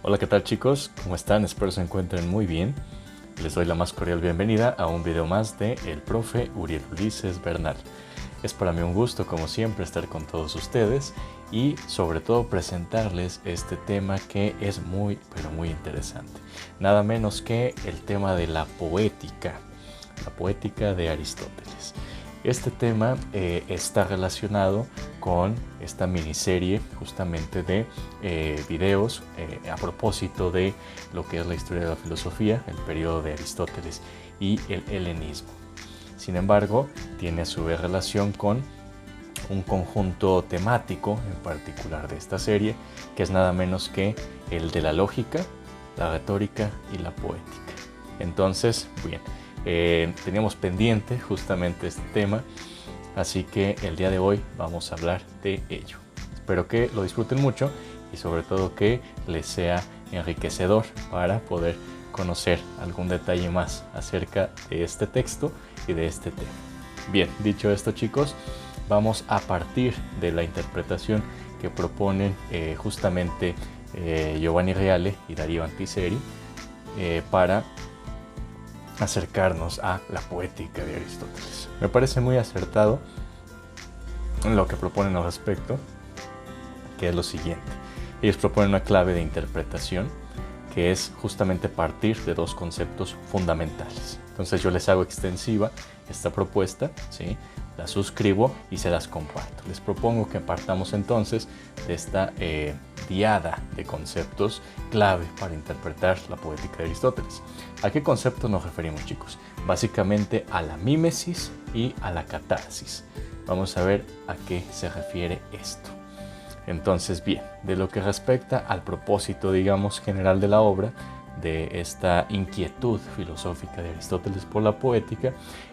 Hola, ¿qué tal chicos? ¿Cómo están? Espero se encuentren muy bien. Les doy la más cordial bienvenida a un video más de el profe Uriel Ulises Bernal. Es para mí un gusto, como siempre, estar con todos ustedes y sobre todo presentarles este tema que es muy, pero muy interesante. Nada menos que el tema de la poética de Aristóteles. Este tema está relacionado con esta miniserie justamente de videos a propósito de lo que es la historia de la filosofía, el periodo de Aristóteles y el helenismo. Sin embargo, tiene a su vez relación con un conjunto temático en particular de esta serie, que es nada menos que el de la lógica, la retórica y la poética. Entonces, bien, teníamos pendiente justamente este tema, así que el día de hoy vamos a hablar de ello. Espero que lo disfruten mucho y sobre todo que les sea enriquecedor para poder conocer algún detalle más acerca de este texto y de este tema. Bien, dicho esto chicos, vamos a partir de la interpretación que proponen justamente Giovanni Reale y Darío Antiseri para acercarnos a la poética de Aristóteles. Me parece muy acertado lo que proponen al respecto, que es lo siguiente. Ellos proponen una clave de interpretación que es justamente partir de dos conceptos fundamentales. Entonces yo les hago extensiva esta propuesta, ¿sí? La suscribo y se las comparto. Les propongo que partamos entonces de esta diada de conceptos clave para interpretar la poética de Aristóteles. ¿A qué conceptos nos referimos, chicos? Básicamente a la mímesis y a la catarsis. Vamos a ver a qué se refiere esto. Entonces, bien, de lo que respecta al propósito, digamos, general de la obra, de esta inquietud filosófica de Aristóteles por la poética,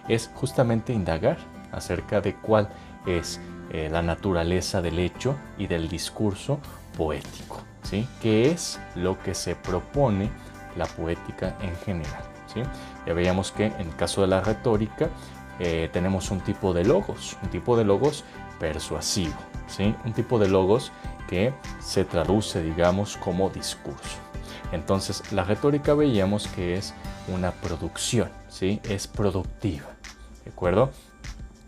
es justamente indagar acerca de cuál es la naturaleza del hecho y del discurso poético, ¿sí? ¿Qué es lo que se propone la poética en general? ¿Sí? Ya veíamos que en el caso de la retórica tenemos un tipo de logos persuasivo, ¿sí? Un tipo de logos que se traduce, digamos, como discurso. Entonces, la retórica veíamos que es una producción, ¿sí? Es productiva, ¿de acuerdo?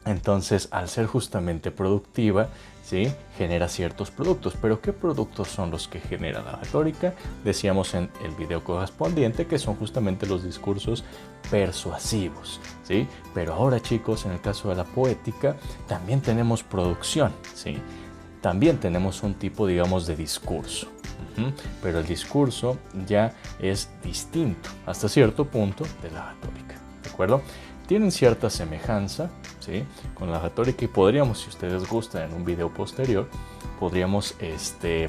Entonces, al ser justamente productiva, ¿sí? Genera ciertos productos. ¿Pero qué productos son los que genera la retórica? Decíamos en el video correspondiente que son justamente los discursos persuasivos, ¿sí? Pero ahora, chicos, en el caso de la poética, también tenemos producción, ¿sí? También tenemos un tipo, digamos, de discurso. Pero el discurso ya es distinto hasta cierto punto de la retórica, ¿de acuerdo? Tienen cierta semejanza, ¿sí? Con la retórica y podríamos, si ustedes gustan, en un video posterior, podríamos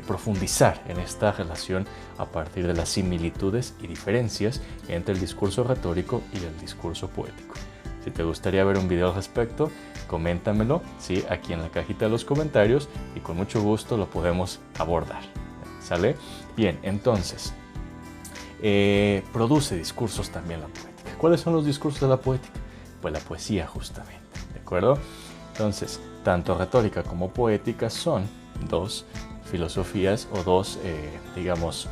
profundizar en esta relación a partir de las similitudes y diferencias entre el discurso retórico y el discurso poético. Si te gustaría ver un video al respecto, coméntamelo, ¿sí? Aquí en la cajita de los comentarios y con mucho gusto lo podemos abordar. ¿Sale? Bien, entonces, produce discursos también la poética. ¿Cuáles son los discursos de la poética? Pues la poesía justamente, ¿de acuerdo? Entonces, tanto retórica como poética son dos filosofías o dos, digamos,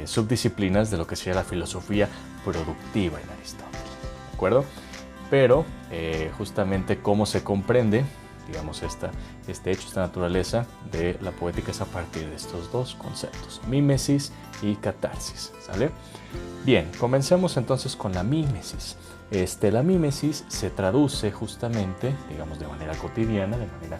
subdisciplinas de lo que sería la filosofía productiva en Aristóteles, ¿de acuerdo? Pero justamente cómo se comprende, digamos, este hecho, esta naturaleza de la poética es a partir de estos dos conceptos, mímesis y catarsis, ¿sale? Bien, comencemos entonces con la mímesis. La mímesis se traduce justamente, digamos, de manera cotidiana, de manera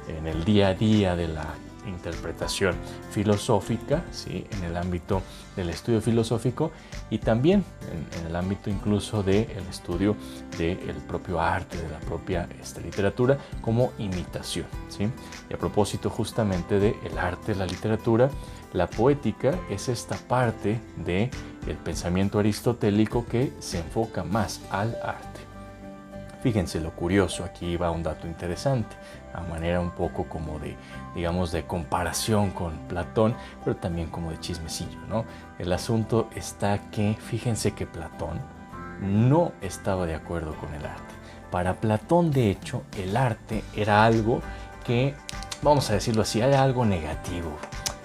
en el día a día de la interpretación filosófica, ¿sí? En el ámbito del estudio filosófico y también en el ámbito incluso del estudio del propio arte, de la propia literatura como imitación, ¿sí? Y a propósito justamente del arte, la literatura, la poética es esta parte del pensamiento aristotélico que se enfoca más al arte. Fíjense lo curioso, aquí va un dato interesante, a manera un poco como de, digamos, de comparación con Platón, pero también como de chismecillo, ¿no? El asunto está que, fíjense que Platón no estaba de acuerdo con el arte. Para Platón, de hecho, el arte era algo que, vamos a decirlo así, era algo negativo.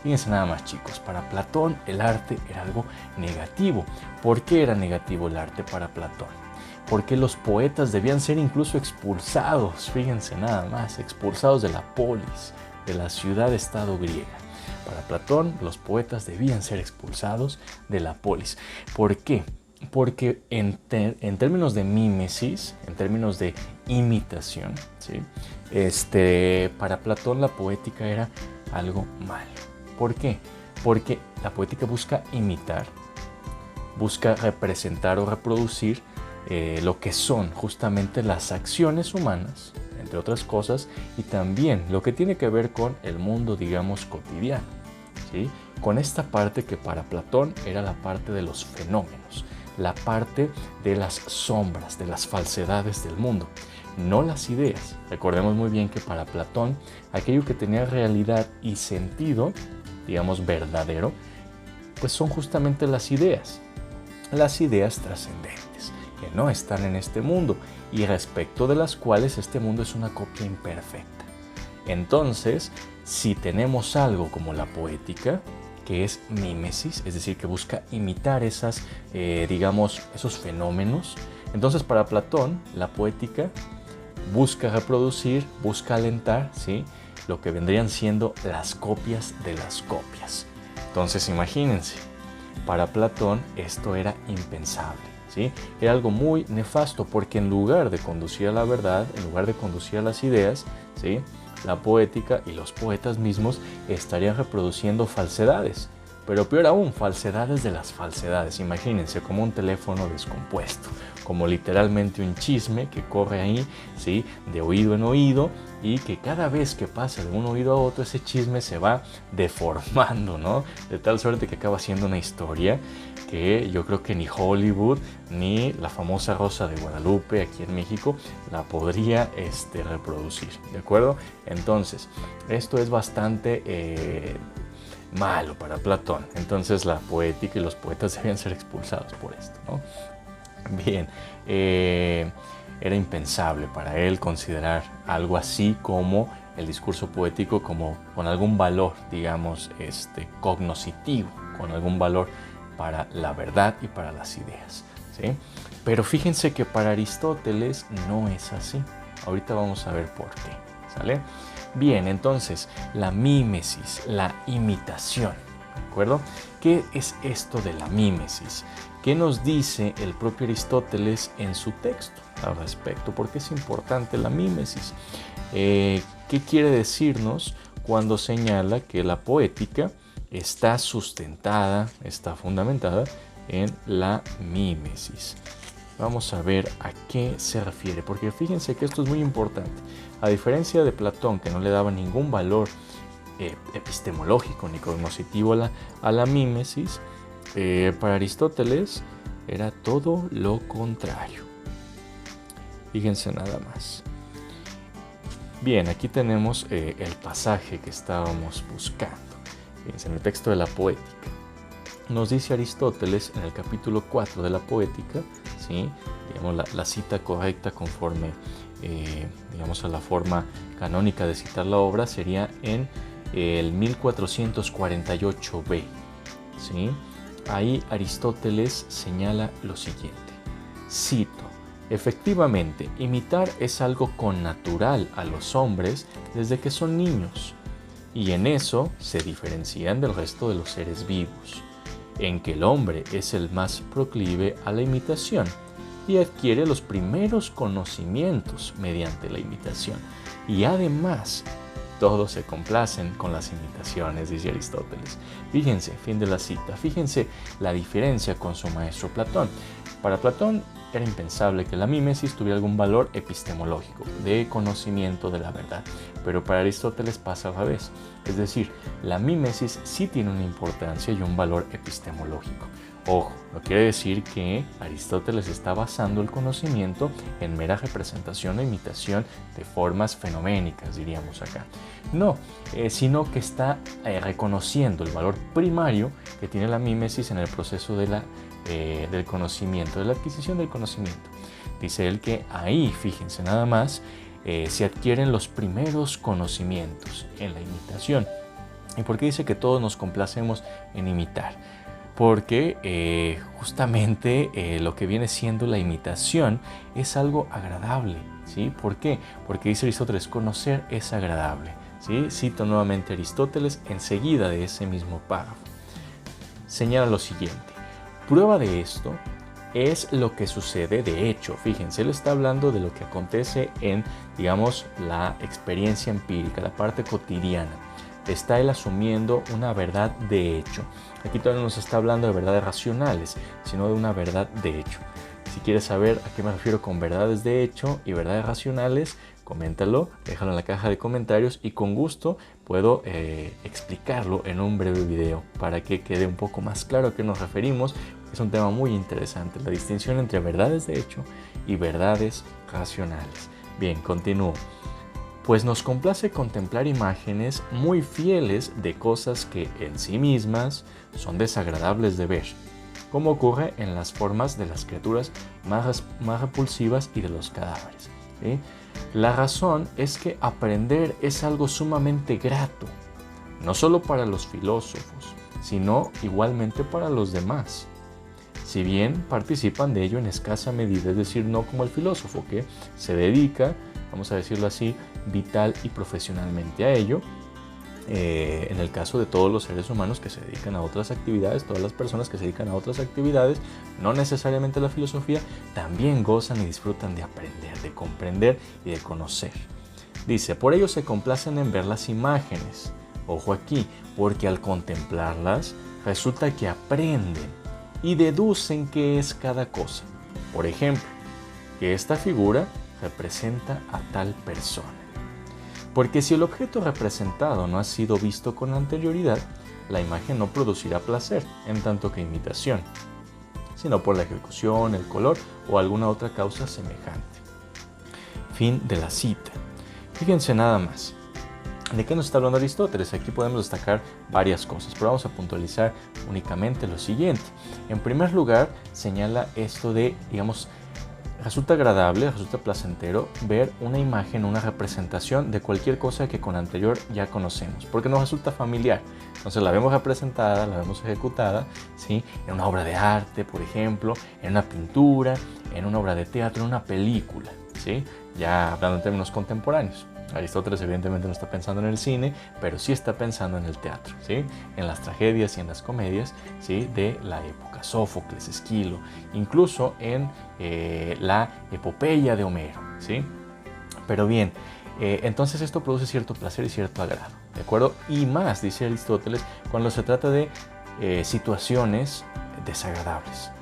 Fíjense nada más, chicos, para Platón el arte era algo negativo. ¿Por qué era negativo el arte para Platón? Porque los poetas debían ser incluso expulsados, fíjense nada más, expulsados de la polis, de la ciudad-estado griega. Para Platón, los poetas debían ser expulsados de la polis. ¿Por qué? Porque en términos de mímesis, en términos de imitación, ¿sí? Para Platón la poética era algo malo. ¿Por qué? Porque la poética busca imitar, busca representar o reproducir lo que son justamente las acciones humanas, entre otras cosas, y también lo que tiene que ver con el mundo, digamos, cotidiano, ¿sí? Con esta parte que para Platón era la parte de los fenómenos, la parte de las sombras, de las falsedades del mundo, no las ideas. Recordemos muy bien que para Platón aquello que tenía realidad y sentido, digamos verdadero, pues son justamente las ideas trascendentes, que no están en este mundo y respecto de las cuales este mundo es una copia imperfecta. Entonces, si tenemos algo como la poética, que es mímesis, es decir, que busca imitar esos fenómenos, entonces para Platón la poética busca reproducir, busca alentar, ¿sí?, lo que vendrían siendo las copias de las copias. Entonces imagínense, para Platón esto era impensable, ¿sí? Era algo muy nefasto porque en lugar de conducir a la verdad, en lugar de conducir a las ideas, ¿sí?, la poética y los poetas mismos estarían reproduciendo falsedades. Pero peor aún, falsedades de las falsedades. Imagínense, como un teléfono descompuesto, como literalmente un chisme que corre ahí, ¿sí?, de oído en oído, y que cada vez que pasa de un oído a otro, ese chisme se va deformando, ¿no? De tal suerte que acaba siendo una historia que yo creo que ni Hollywood ni la famosa Rosa de Guadalupe aquí en México la podría reproducir, ¿de acuerdo? Entonces, esto es bastante malo para Platón. Entonces la poética y los poetas debían ser expulsados por esto, ¿no? Bien, era impensable para él considerar algo así como el discurso poético como con algún valor, digamos, cognoscitivo, con algún valor para la verdad y para las ideas, ¿sí? Pero fíjense que para Aristóteles no es así. Ahorita vamos a ver por qué, ¿sale? Bien, entonces, la mímesis, la imitación, ¿de acuerdo? ¿Qué es esto de la mímesis? ¿Qué nos dice el propio Aristóteles en su texto al respecto? ¿Por qué es importante la mímesis? ¿Qué quiere decirnos cuando señala que la poética está sustentada, está fundamentada en la mímesis? Vamos a ver a qué se refiere, porque fíjense que esto es muy importante. A diferencia de Platón, que no le daba ningún valor epistemológico ni cognoscitivo a la mímesis, para Aristóteles era todo lo contrario. Fíjense nada más. Bien, aquí tenemos el pasaje que estábamos buscando. Fíjense, en el texto de la Poética. Nos dice Aristóteles en el capítulo 4 de la Poética, ¿sí?, digamos la cita correcta conforme digamos a la forma canónica de citar la obra sería en el 1448b, ¿sí? Ahí Aristóteles señala lo siguiente, cito: efectivamente, imitar es algo connatural a los hombres desde que son niños, y en eso se diferencian del resto de los seres vivos, en que el hombre es el más proclive a la imitación y adquiere los primeros conocimientos mediante la imitación. Y además, todos se complacen con las imitaciones, dice Aristóteles. Fíjense, fin de la cita, fíjense la diferencia con su maestro Platón. Para Platón era impensable que la mímesis tuviera algún valor epistemológico, de conocimiento de la verdad. Pero para Aristóteles pasa al revés. Es decir, la mímesis sí tiene una importancia y un valor epistemológico. Ojo, no quiere decir que Aristóteles está basando el conocimiento en mera representación o imitación de formas fenoménicas, diríamos acá. No, sino que está reconociendo el valor primario que tiene la mímesis en el proceso de del conocimiento, de la adquisición del conocimiento. Dice él que ahí, fíjense nada más, se adquieren los primeros conocimientos en la imitación. ¿Y por qué dice que todos nos complacemos en imitar? Porque justamente lo que viene siendo la imitación es algo agradable, ¿sí? ¿Por qué? Porque dice Aristóteles, conocer es agradable, ¿sí? Cito nuevamente a Aristóteles enseguida de ese mismo párrafo. Señala lo siguiente: prueba de esto es lo que sucede de hecho. Fíjense, él está hablando de lo que acontece en, digamos, la experiencia empírica, la parte cotidiana. Está él asumiendo una verdad de hecho. Aquí todavía no nos está hablando de verdades racionales, sino de una verdad de hecho. Si quieres saber a qué me refiero con verdades de hecho y verdades racionales, coméntalo, déjalo en la caja de comentarios y con gusto puedo explicarlo en un breve video para que quede un poco más claro a qué nos referimos. Es un tema muy interesante, la distinción entre verdades de hecho y verdades racionales. Bien, continúo. Pues nos complace contemplar imágenes muy fieles de cosas que en sí mismas son desagradables de ver, como ocurre en las formas de las criaturas más repulsivas y de los cadáveres, ¿sí? La razón es que aprender es algo sumamente grato, no solo para los filósofos, sino igualmente para los demás. Si bien participan de ello en escasa medida, es decir, no como el filósofo que se dedica, vamos a decirlo así, vital y profesionalmente a ello. En el caso de todos los seres humanos que se dedican a otras actividades, todas las personas que se dedican a otras actividades, no necesariamente la filosofía, también gozan y disfrutan de aprender, de comprender y de conocer. Dice, por ello se complacen en ver las imágenes. Ojo aquí, porque al contemplarlas resulta que aprenden y deducen qué es cada cosa. Por ejemplo, que esta figura representa a tal persona. Porque si el objeto representado no ha sido visto con anterioridad, la imagen no producirá placer, en tanto que imitación, sino por la ejecución, el color o alguna otra causa semejante. Fin de la cita. Fíjense nada más. ¿De qué nos está hablando Aristóteles? Aquí podemos destacar varias cosas, pero vamos a puntualizar únicamente lo siguiente. En primer lugar, señala esto de, digamos, resulta agradable, resulta placentero ver una imagen, una representación de cualquier cosa que con anterior ya conocemos, porque nos resulta familiar. Entonces la vemos representada, la vemos ejecutada, ¿sí? En una obra de arte, por ejemplo, en una pintura, en una obra de teatro, en una película, ¿sí? Ya hablando en términos contemporáneos. Aristóteles evidentemente no está pensando en el cine, pero sí está pensando en el teatro, ¿sí? En las tragedias y en las comedias, ¿sí? De la época, Sófocles, Esquilo, incluso en la epopeya de Homero, ¿sí? Pero bien, entonces esto produce cierto placer y cierto agrado, ¿de acuerdo? Y más, dice Aristóteles, cuando se trata de situaciones desagradables.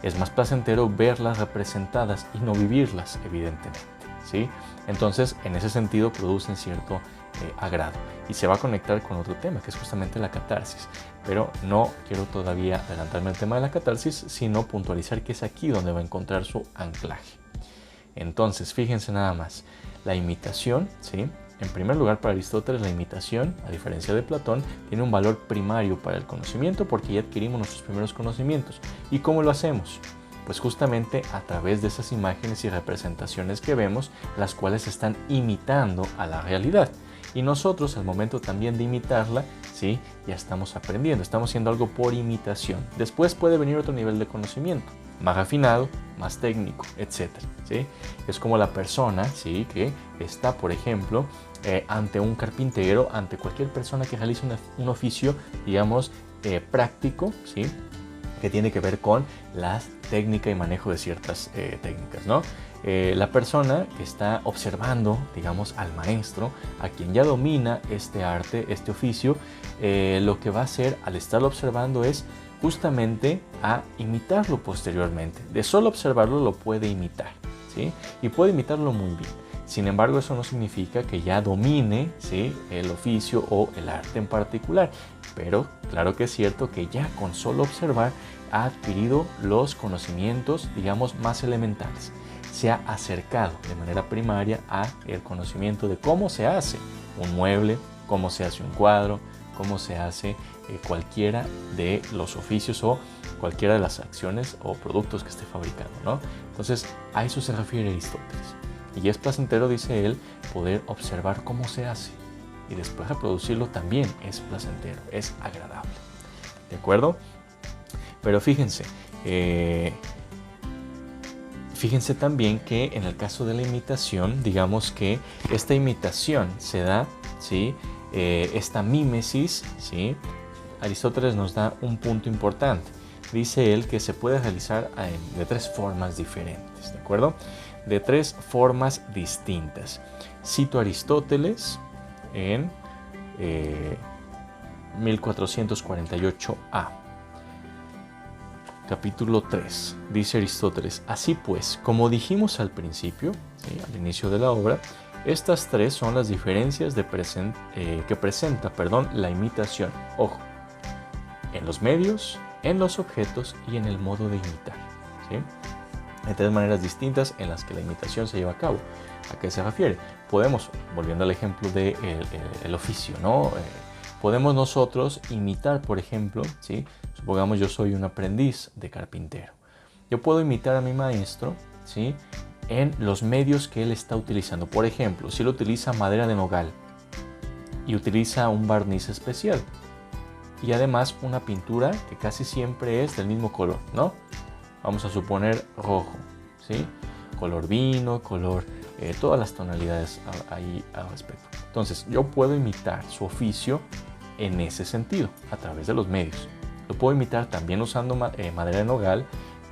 Es más placentero verlas representadas y no vivirlas, evidentemente, ¿sí? Entonces, en ese sentido, producen cierto agrado. Y se va a conectar con otro tema, que es justamente la catarsis. Pero no quiero todavía adelantarme al tema de la catarsis, sino puntualizar que es aquí donde va a encontrar su anclaje. Entonces, fíjense nada más. La imitación, ¿sí? En primer lugar, para Aristóteles, la imitación, a diferencia de Platón, tiene un valor primario para el conocimiento porque ya adquirimos nuestros primeros conocimientos. ¿Y cómo lo hacemos? Pues justamente a través de esas imágenes y representaciones que vemos, las cuales están imitando a la realidad. Y nosotros, al momento también de imitarla, ¿sí? Ya estamos aprendiendo, estamos haciendo algo por imitación. Después puede venir otro nivel de conocimiento, más refinado, más técnico, etc. ¿Sí? Es como la persona, ¿sí? Que está, por ejemplo, ante un carpintero, ante cualquier persona que realice un oficio, digamos, práctico, ¿sí? Que tiene que ver con la técnica y manejo de ciertas técnicas, ¿no? La persona que está observando, digamos, al maestro, a quien ya domina este arte, este oficio, lo que va a hacer al estarlo observando es justamente a imitarlo posteriormente. De solo observarlo lo puede imitar, ¿sí? Y puede imitarlo muy bien. Sin embargo, eso no significa que ya domine, ¿sí? El oficio o el arte en particular. Pero claro que es cierto que ya con solo observar ha adquirido los conocimientos, digamos, más elementales. Se ha acercado de manera primaria a el conocimiento de cómo se hace un mueble, cómo se hace un cuadro, cómo se hace cualquiera de los oficios o cualquiera de las acciones o productos que esté fabricando, ¿no? Entonces, a eso se refiere Aristóteles. Y es placentero, dice él, poder observar cómo se hace. y después reproducirlo también es placentero, es agradable. ¿De acuerdo? Pero fíjense también que en el caso de la imitación, digamos que esta imitación se da, ¿sí? Esta mímesis, ¿sí? Aristóteles nos da un punto importante. Dice él que se puede realizar de 3 formas diferentes, ¿de acuerdo? De 3 formas distintas. Cito a Aristóteles en 1448a. Capítulo 3. Dice Aristóteles: así pues, como dijimos al principio, ¿sí? Al inicio de la obra, estas 3 son las diferencias que presenta la imitación. Ojo, en los medios, en los objetos y en el modo de imitar, ¿sí? Hay 3 maneras distintas en las que la imitación se lleva a cabo. ¿A qué se refiere? Podemos, volviendo al ejemplo del oficio, ¿no? Podemos nosotros imitar, por ejemplo, ¿sí? Supongamos yo soy un aprendiz de carpintero. Yo puedo imitar a mi maestro, ¿sí? En los medios que él está utilizando. Por ejemplo, si él utiliza madera de nogal y utiliza un barniz especial y además una pintura que casi siempre es del mismo color, ¿no? Vamos a suponer rojo, ¿sí? Color vino, todas las tonalidades ahí al respecto. Entonces, yo puedo imitar su oficio en ese sentido, a través de los medios. Lo puedo imitar también usando madera de nogal,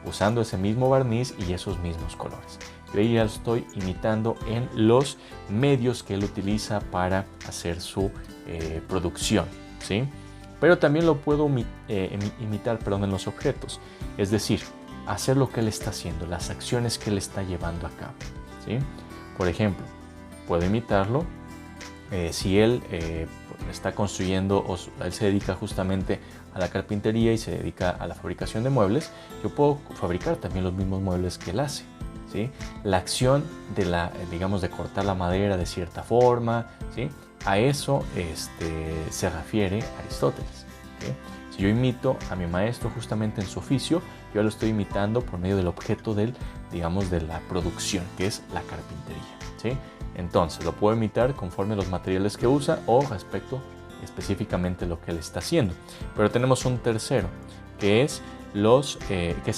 usando ese mismo barniz y esos mismos colores. Yo ya lo estoy imitando en los medios que él utiliza para hacer su producción, ¿sí? Pero también lo puedo imitar en los objetos, es decir, hacer lo que él está haciendo, las acciones que él está llevando a cabo, ¿sí? Por ejemplo, puedo imitarlo si él está construyendo o él se dedica justamente a la carpintería y se dedica a la fabricación de muebles. Yo puedo fabricar también los mismos muebles que él hace, ¿sí? La acción de cortar la madera de cierta forma, ¿sí? A eso se refiere Aristóteles, ¿sí? Si yo imito a mi maestro justamente en su oficio, yo lo estoy imitando por medio del objeto de la producción, que es la carpintería, ¿sí? Entonces, lo puedo imitar conforme los materiales que usa o respecto específicamente lo que él está haciendo. Pero tenemos un tercero, que es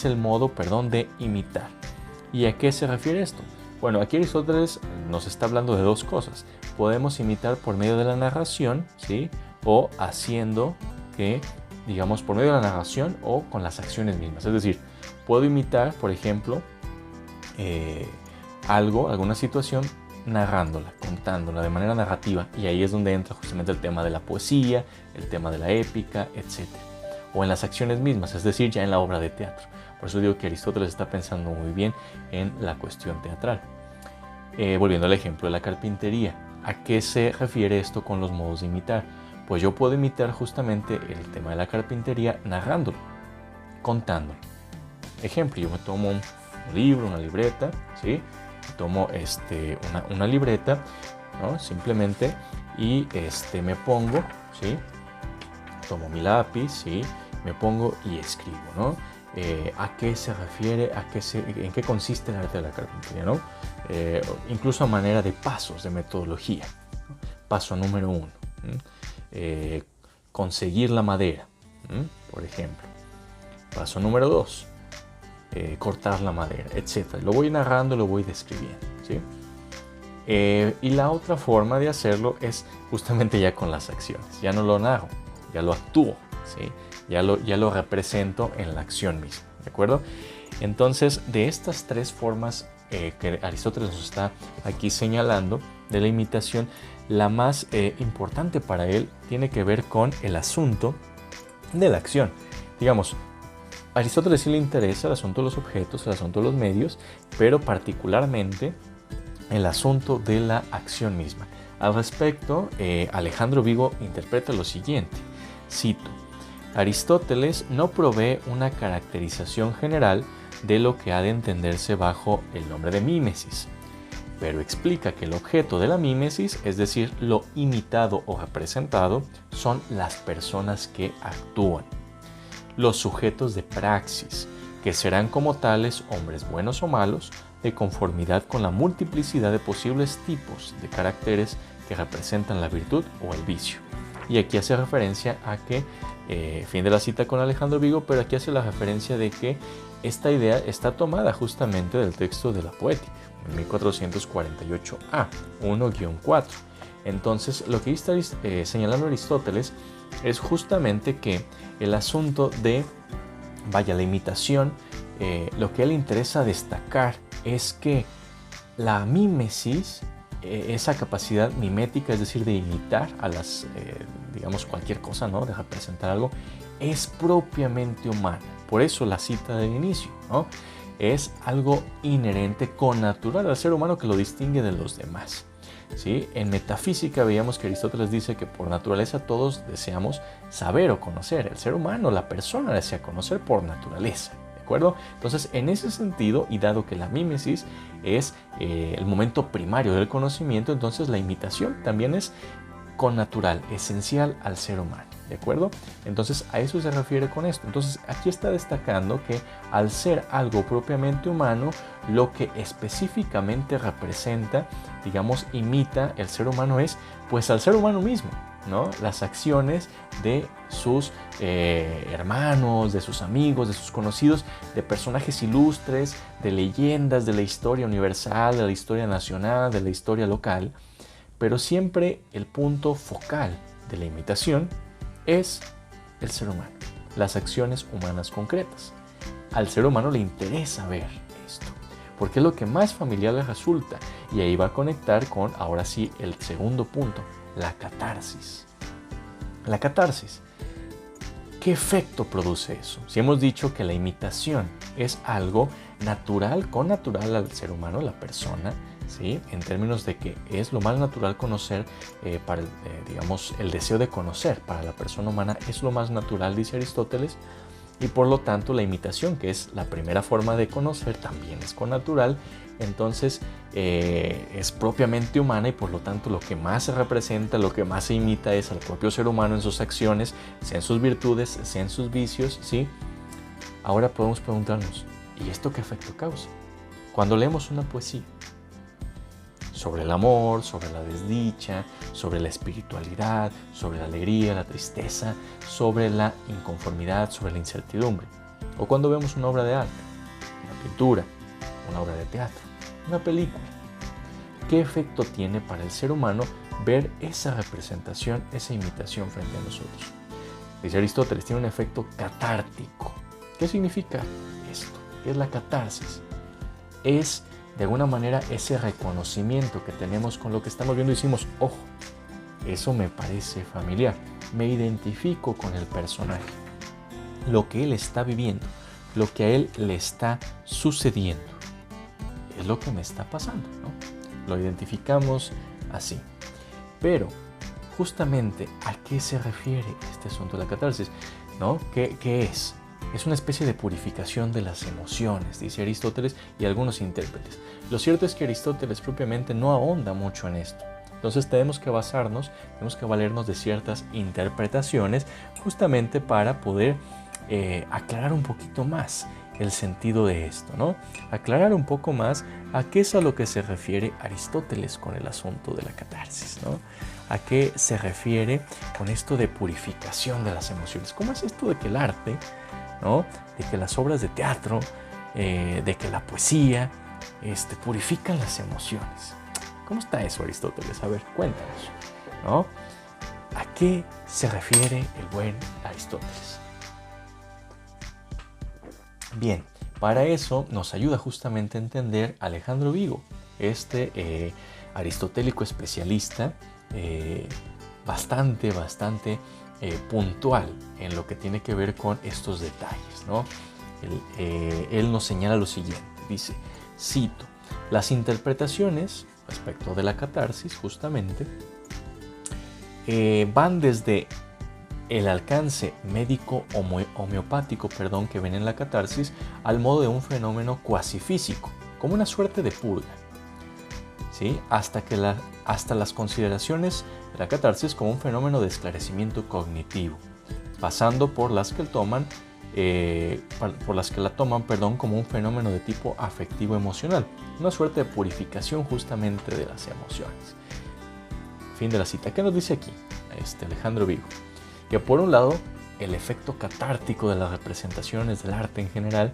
el modo de imitar. ¿Y a qué se refiere esto? Bueno, aquí Aristóteles nos está hablando de 2 cosas. Podemos imitar por medio de la narración, ¿sí? O haciendo que, digamos, por medio de la narración o con las acciones mismas. Es decir, puedo imitar, por ejemplo, alguna situación narrándola, contándola de manera narrativa, y ahí es donde entra justamente el tema de la poesía, el tema de la épica, etc. O en las acciones mismas, es decir, ya en la obra de teatro. Por eso digo que Aristóteles está pensando muy bien en la cuestión teatral. Volviendo al ejemplo de la carpintería, ¿a qué se refiere esto con los modos de imitar? Pues yo puedo imitar justamente el tema de la carpintería narrándolo, contándolo. Ejemplo, yo me tomo un libro, una libreta, ¿sí? Tomo una libreta, ¿no? Simplemente, y me pongo, ¿sí? Tomo mi lápiz, ¿sí? Me pongo y escribo, ¿no? ¿A qué se refiere? ¿En qué consiste el arte de la carpintería, ¿no? Incluso a manera de pasos, de metodología, ¿no? Paso número 1, conseguir la madera, por ejemplo. Paso número 2, cortar la madera, etc. Lo voy narrando, lo voy describiendo, ¿sí? Y la otra forma de hacerlo es justamente ya con las acciones. Ya no lo narro, ya lo actúo, ¿sí? Ya lo represento en la acción misma, ¿de acuerdo? Entonces, de estas 3 formas que Aristóteles nos está aquí señalando de la imitación, la más importante para él tiene que ver con el asunto de la acción. Digamos, a Aristóteles sí le interesa el asunto de los objetos, el asunto de los medios, pero particularmente el asunto de la acción misma. Al respecto, Alejandro Vigo interpreta lo siguiente, cito: Aristóteles no provee una caracterización general de lo que ha de entenderse bajo el nombre de mímesis, pero explica que el objeto de la mímesis, es decir, lo imitado o representado, son las personas que actúan, los sujetos de praxis, que serán como tales hombres buenos o malos, de conformidad con la multiplicidad de posibles tipos de caracteres que representan la virtud o el vicio. Y aquí hace referencia a que, fin de la cita con Alejandro Vigo, pero aquí hace la referencia de que esta idea está tomada justamente del texto de la Poética, en 1448a, 1-4. Entonces, lo que está señalando Aristóteles es justamente que el asunto de, la imitación, lo que a él interesa destacar es que la mímesis, esa capacidad mimética, es decir, de imitar a las, digamos, cualquier cosa, ¿no?, de representar algo, es propiamente humana. Por eso la cita del inicio, ¿no? Es algo inherente, connatural al ser humano, que lo distingue de los demás, ¿sí? En metafísica veíamos que Aristóteles dice que por naturaleza todos deseamos saber o conocer. El ser humano, la persona, desea conocer por naturaleza, ¿de acuerdo? Entonces, en ese sentido, y dado que la mímesis es el momento primario del conocimiento, entonces la imitación también es connatural, esencial al ser humano, ¿de acuerdo? Entonces, a eso se refiere con esto. Entonces, aquí está destacando que al ser algo propiamente humano, lo que específicamente representa, digamos, imita el ser humano es, pues, al ser humano mismo, ¿no? Las acciones de sus hermanos, de sus amigos, de sus conocidos, de personajes ilustres, de leyendas de la historia universal, de la historia nacional, de la historia local. Pero siempre el punto focal de la imitación es el ser humano, las acciones humanas concretas. Al ser humano le interesa ver esto, porque es lo que más familiar le resulta. Y ahí va a conectar con, ahora sí, el segundo punto, la catarsis. La catarsis. ¿Qué efecto produce eso? Si hemos dicho que la imitación es algo natural, connatural al ser humano, la persona, ¿sí? En términos de que es lo más natural conocer, digamos, el deseo de conocer para la persona humana es lo más natural, dice Aristóteles, y por lo tanto la imitación, que es la primera forma de conocer, también es connatural. Entonces es propiamente humana, y por lo tanto lo que más se representa, lo que más se imita es al propio ser humano en sus acciones, sea en sus virtudes, sea en sus vicios, ¿sí? Ahora podemos preguntarnos, ¿y esto qué efecto causa? Cuando leemos una poesía sobre el amor, sobre la desdicha, sobre la espiritualidad, sobre la alegría, la tristeza, sobre la inconformidad, sobre la incertidumbre, o cuando vemos una obra de arte, una pintura, una obra de teatro, una película, ¿qué efecto tiene para el ser humano ver esa representación, esa imitación frente a nosotros? Dice Aristóteles, tiene un efecto catártico. ¿Qué significa esto? ¿Qué es la catarsis? Es, de alguna manera, ese reconocimiento que tenemos con lo que estamos viendo y decimos, ojo, eso me parece familiar, me identifico con el personaje, lo que él está viviendo, lo que a él le está sucediendo, es lo que me está pasando, ¿no? Lo identificamos así. Pero, justamente, ¿a qué se refiere este asunto de la catarsis? ¿No? ¿Qué es? Es una especie de purificación de las emociones, dice Aristóteles y algunos intérpretes. Lo cierto es que Aristóteles propiamente no ahonda mucho en esto. Entonces tenemos que basarnos, tenemos que valernos de ciertas interpretaciones justamente para poder aclarar un poquito más el sentido de esto, ¿no? Aclarar un poco más a qué es a lo que se refiere Aristóteles con el asunto de la catarsis, ¿no? A qué se refiere con esto de purificación de las emociones. ¿Cómo es esto de que el arte, ¿no?, de que las obras de teatro, de que la poesía purifican las emociones? ¿Cómo está eso, Aristóteles? A ver, cuéntanos, ¿no? ¿A qué se refiere el buen Aristóteles? Bien, para eso nos ayuda justamente a entender Alejandro Vigo, aristotélico especialista, bastante puntual en lo que tiene que ver con estos detalles, ¿no? Él nos señala lo siguiente, dice, cito, las interpretaciones respecto de la catarsis justamente van desde el alcance médico homeopático, que ven en la catarsis, al modo de un fenómeno cuasi físico, como una suerte de purga, ¿sí? Hasta las consideraciones de la catarsis como un fenómeno de esclarecimiento cognitivo, pasando por las que la toman como un fenómeno de tipo afectivo emocional, una suerte de purificación justamente de las emociones. Fin de la cita. ¿Qué nos dice aquí Alejandro Vigo? Que por un lado, el efecto catártico de las representaciones del arte en general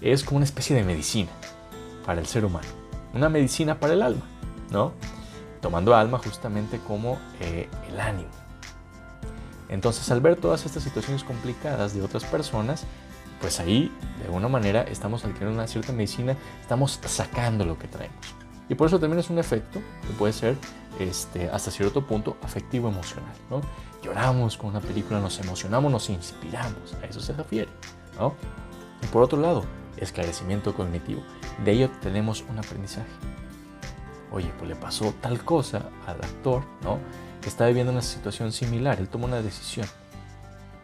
es como una especie de medicina para el ser humano, una medicina para el alma, ¿no? Tomando alma justamente como el ánimo. Entonces, al ver todas estas situaciones complicadas de otras personas, pues ahí, de alguna manera, estamos adquiriendo una cierta medicina, estamos sacando lo que traemos. Y por eso también es un efecto que puede ser, hasta cierto punto, afectivo emocional, ¿no? Lloramos con una película, nos emocionamos, nos inspiramos, a eso se refiere, ¿no? Y por otro lado, esclarecimiento cognitivo. De ello tenemos un aprendizaje. Oye, pues le pasó tal cosa al actor, ¿no? Que está viviendo una situación similar, él tomó una decisión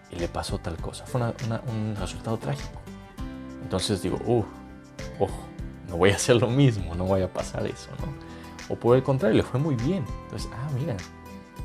y le pasó tal cosa. Fue un resultado trágico. Entonces digo, ojo, no voy a hacer lo mismo, no vaya a pasar eso, ¿no? O por el contrario, le fue muy bien. Entonces, mira,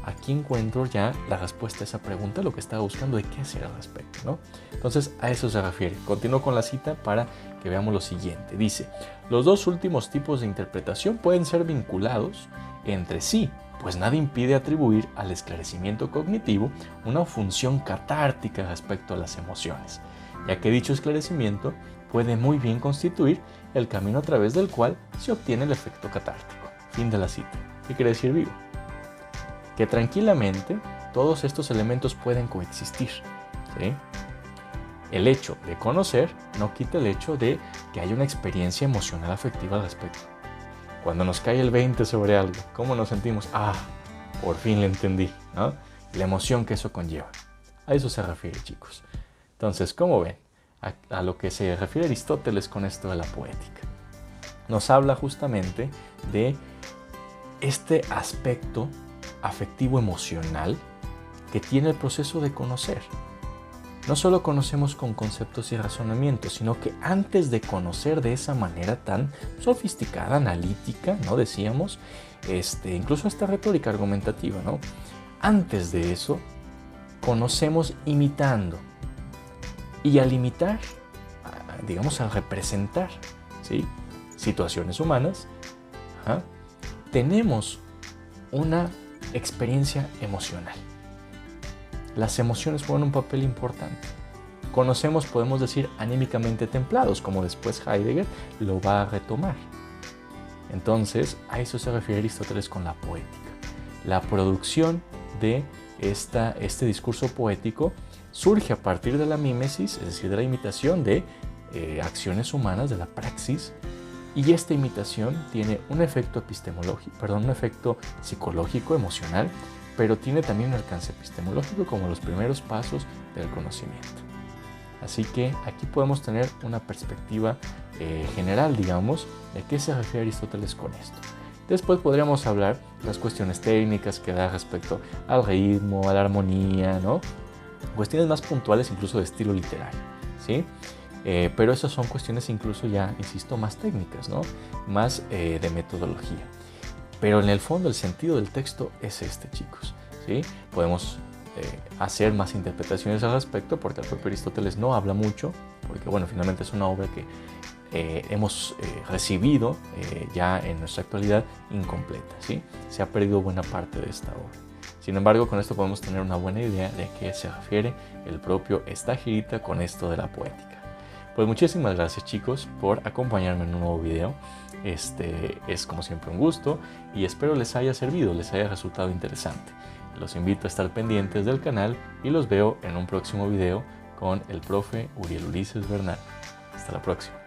aquí encuentro ya la respuesta a esa pregunta, lo que estaba buscando de qué hacer al respecto, ¿no? Entonces, a eso se refiere. Continúo con la cita para que veamos lo siguiente. Dice, los dos últimos tipos de interpretación pueden ser vinculados entre sí, pues nada impide atribuir al esclarecimiento cognitivo una función catártica respecto a las emociones, ya que dicho esclarecimiento puede muy bien constituir el camino a través del cual se obtiene el efecto catártico. Fin de la cita. ¿Qué quiere decir Vigo? Que tranquilamente todos estos elementos pueden coexistir, ¿sí? El hecho de conocer no quita el hecho de que haya una experiencia emocional afectiva al respecto. Cuando nos cae el 20 sobre algo, ¿cómo nos sentimos? Por fin le entendí, ¿no? La emoción que eso conlleva. A eso se refiere, chicos. Entonces, ¿cómo ven? A lo que se refiere Aristóteles con esto de la poética. Nos habla justamente de este aspecto afectivo emocional que tiene el proceso de conocer. No solo conocemos con conceptos y razonamientos, sino que antes de conocer de esa manera tan sofisticada, analítica, ¿no? Decíamos, incluso esta retórica argumentativa, ¿no? Antes de eso, conocemos imitando. Y al imitar, digamos, al representar, ¿sí? Situaciones humanas, tenemos una experiencia emocional. Las emociones juegan un papel importante. Conocemos, podemos decir, anímicamente templados, como después Heidegger lo va a retomar. Entonces, a eso se refiere Aristóteles con la poética. La producción de este discurso poético surge a partir de la mímesis, es decir, de la imitación de acciones humanas, de la praxis, y esta imitación tiene un efecto un efecto psicológico, emocional, pero tiene también un alcance epistemológico como los primeros pasos del conocimiento. Así que aquí podemos tener una perspectiva general, digamos, de qué se refiere Aristóteles con esto. Después podríamos hablar de las cuestiones técnicas que da respecto al ritmo, a la armonía, ¿no? Cuestiones más puntuales incluso de estilo literario, ¿sí? Pero esas son cuestiones incluso ya, insisto, más técnicas, ¿no? Más de metodología. Pero en el fondo el sentido del texto es chicos, ¿sí? Podemos hacer más interpretaciones al respecto porque el propio Aristóteles no habla mucho, porque bueno, finalmente es una obra que hemos recibido ya en nuestra actualidad incompleta, ¿sí? Se ha perdido buena parte de esta obra. Sin embargo, con esto podemos tener una buena idea de a qué se refiere el propio Stagirita con esto de la poética. Pues muchísimas gracias, chicos, por acompañarme en un nuevo video. Es como siempre un gusto y espero les haya servido, les haya resultado interesante. Los invito a estar pendientes del canal y los veo en un próximo video con el profe Uriel Ulises Bernal. Hasta la próxima.